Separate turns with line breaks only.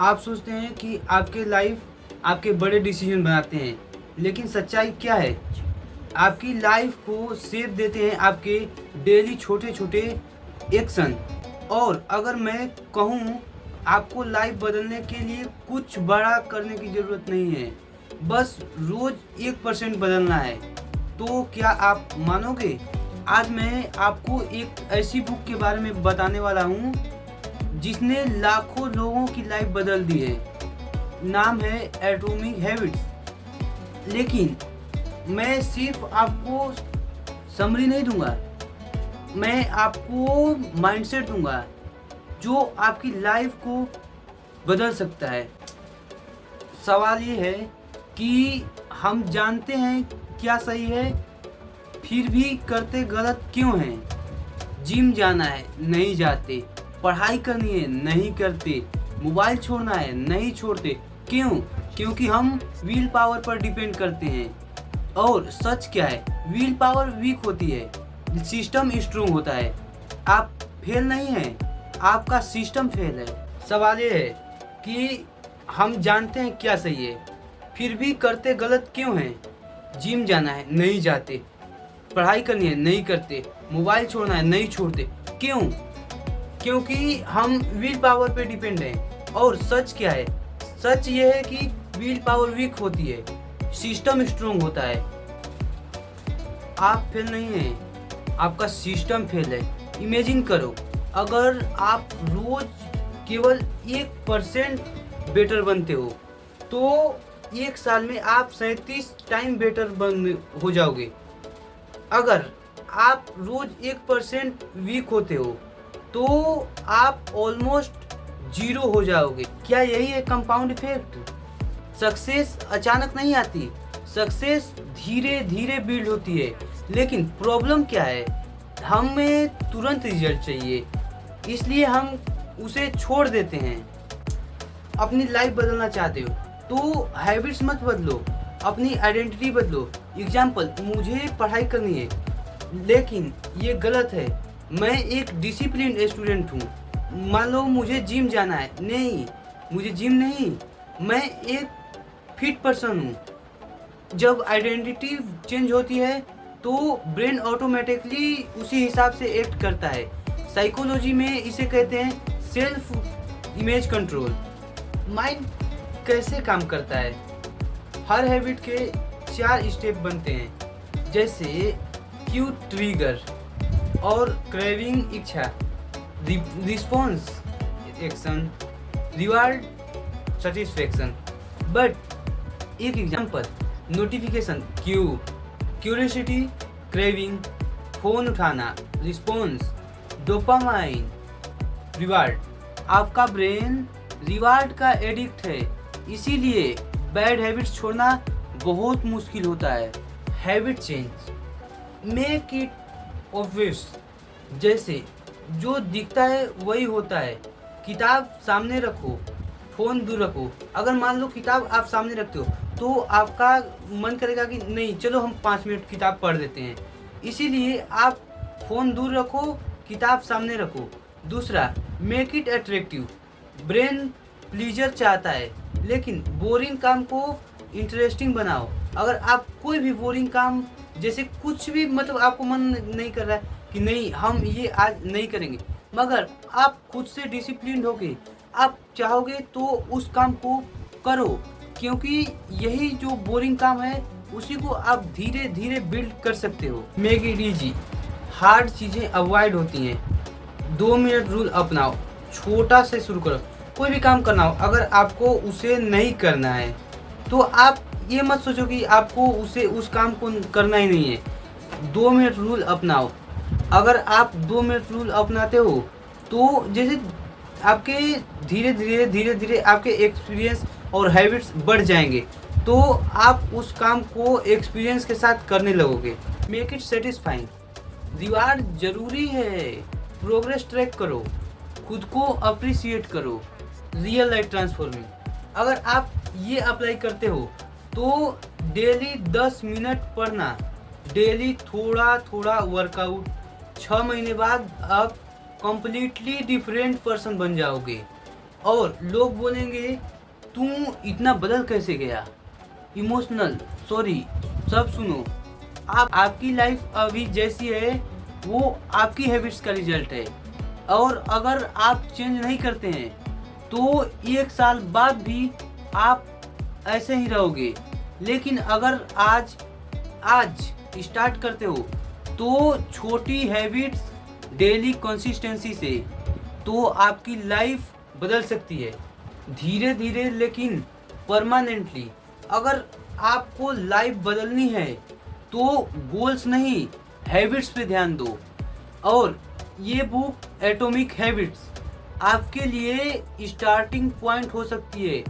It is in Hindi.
आप सोचते हैं कि आपके लाइफ आपके बड़े डिसीजन बनाते हैं, लेकिन सच्चाई क्या है? आपकी लाइफ को शेप देते हैं आपके डेली छोटे छोटे एक्शन। और अगर मैं कहूँ, आपको लाइफ बदलने के लिए कुछ बड़ा करने की ज़रूरत नहीं है, बस रोज़ 1% बदलना है। तो क्या आप मानोगे? आज मैं आपको एक ऐसी बुक के बारे में बताने वाला हूँ जिसने लाखों लोगों की लाइफ बदल दी है। नाम है एटॉमिक हैबिट्स। लेकिन मैं सिर्फ आपको समरी नहीं दूंगा, मैं आपको माइंडसेट दूंगा जो आपकी लाइफ को बदल सकता है। सवाल ये है कि हम जानते हैं क्या सही है, फिर भी करते गलत क्यों हैं? जिम जाना है, नहीं जाते। पढ़ाई करनी है, नहीं करते। मोबाइल छोड़ना है, नहीं छोड़ते। क्यों? क्योंकि हम विल पावर पर डिपेंड करते हैं। और सच क्या है? विल पावर वीक होती है, सिस्टम स्ट्रोंग होता है। आप फेल नहीं हैं, आपका सिस्टम फेल है। सवाल ये है कि हम जानते हैं क्या सही है, फिर भी करते गलत क्यों हैं? जिम जाना है, नहीं जाते। पढ़ाई करनी है, नहीं करते। मोबाइल छोड़ना है, नहीं छोड़ते। क्यों? क्योंकि हम विल पावर पे डिपेंड हैं। और सच क्या है? सच ये है कि विल पावर वीक होती है, सिस्टम स्ट्रोंग होता है। आप फेल नहीं हैं, आपका सिस्टम फेल है। इमेजिन करो, अगर आप रोज केवल 1% बेटर बनते हो तो 1 साल में आप 37 टाइम बेटर हो जाओगे। अगर आप रोज 1% वीक होते हो तो आप ऑलमोस्ट 0 हो जाओगे। क्या यही है कंपाउंड इफेक्ट? सक्सेस अचानक नहीं आती, सक्सेस धीरे धीरे बिल्ड होती है। लेकिन प्रॉब्लम क्या है? हमें तुरंत रिजल्ट चाहिए, इसलिए हम उसे छोड़ देते हैं। अपनी लाइफ बदलना चाहते हो तो हैबिट्स मत बदलो, अपनी आइडेंटिटी बदलो। एग्जाम्पल, मुझे पढ़ाई करनी है, लेकिन ये गलत है। मैं एक डिसिप्लिन स्टूडेंट हूँ। मान लो मुझे जिम जाना है, नहीं, मुझे जिम नहीं, मैं एक फिट पर्सन हूँ। जब आइडेंटिटी चेंज होती है तो ब्रेन ऑटोमेटिकली उसी हिसाब से एक्ट करता है। साइकोलॉजी में इसे कहते हैं सेल्फ इमेज कंट्रोल। माइंड कैसे काम करता है? हर हैबिट के 4 स्टेप बनते हैं, जैसे क्यू ट्रिगर और क्रेविंग इच्छा, response action, reward satisfaction. But एक example, notification cue, curiosity craving, phone उठाना रिस्पॉन्स, डोपामाइन रिवार्ड। आपका ब्रेन रिवार्ड का एडिक्ट है, इसीलिए बैड हैबिट्स छोड़ना बहुत मुश्किल होता है। Habit change, make it obvious. जैसे जो दिखता है वही होता है। किताब सामने रखो, फ़ोन दूर रखो। अगर मान लो किताब आप सामने रखते हो तो आपका मन करेगा कि नहीं, चलो हम 5 मिनट किताब पढ़ लेते हैं। इसीलिए आप फ़ोन दूर रखो, किताब सामने रखो। दूसरा, make it attractive. Brain pleaser चाहता है, लेकिन बोरिंग काम को इंटरेस्टिंग बनाओ। अगर आप कोई भी बोरिंग काम, जैसे कुछ भी, मतलब आपको मन नहीं कर रहा है कि नहीं हम ये आज नहीं करेंगे, मगर आप खुद से डिसिप्लिन होके आप चाहोगे तो उस काम को करो, क्योंकि यही जो बोरिंग काम है उसी को आप धीरे धीरे बिल्ड कर सकते हो। मेक इट इजी, हार्ड चीज़ें अवॉइड होती हैं। 2 मिनट रूल अपनाओ, छोटा से शुरू करो। कोई भी काम करना हो, अगर आपको उसे नहीं करना है तो आप ये मत सोचो कि आपको उस काम को करना ही नहीं है। 2 मिनट रूल अपनाओ। अगर आप 2 मिनट रूल अपनाते हो तो जैसे आपके धीरे धीरे आपके एक्सपीरियंस और हैबिट्स बढ़ जाएंगे, तो आप उस काम को एक्सपीरियंस के साथ करने लगोगे। मेक इट सेटिस्फाइंग, रिवार्ड जरूरी है। प्रोग्रेस ट्रैक करो, खुद को अप्रिशिएट करो। रियल लाइफ ट्रांसफॉर्मिंग, अगर आप ये अप्लाई करते हो तो डेली 10 मिनट पढ़ना, डेली थोड़ा थोड़ा वर्कआउट, 6 महीने बाद आप कंप्लीटली डिफरेंट पर्सन बन जाओगे। और लोग बोलेंगे तू इतना बदल कैसे गया। इमोशनल, सॉरी, सब सुनो। आपकी लाइफ अभी जैसी है वो आपकी हैबिट्स का रिजल्ट है, और अगर आप चेंज नहीं करते हैं तो 1 साल बाद भी आप ऐसे ही रहोगे। लेकिन अगर आज स्टार्ट करते हो तो छोटी हैबिट्स, डेली कंसिस्टेंसी से, तो आपकी लाइफ बदल सकती है, धीरे धीरे लेकिन परमानेंटली। अगर आपको लाइफ बदलनी है तो गोल्स नहीं, हैबिट्स पे ध्यान दो। और ये बुक एटॉमिक हैबिट्स आपके लिए स्टार्टिंग पॉइंट हो सकती है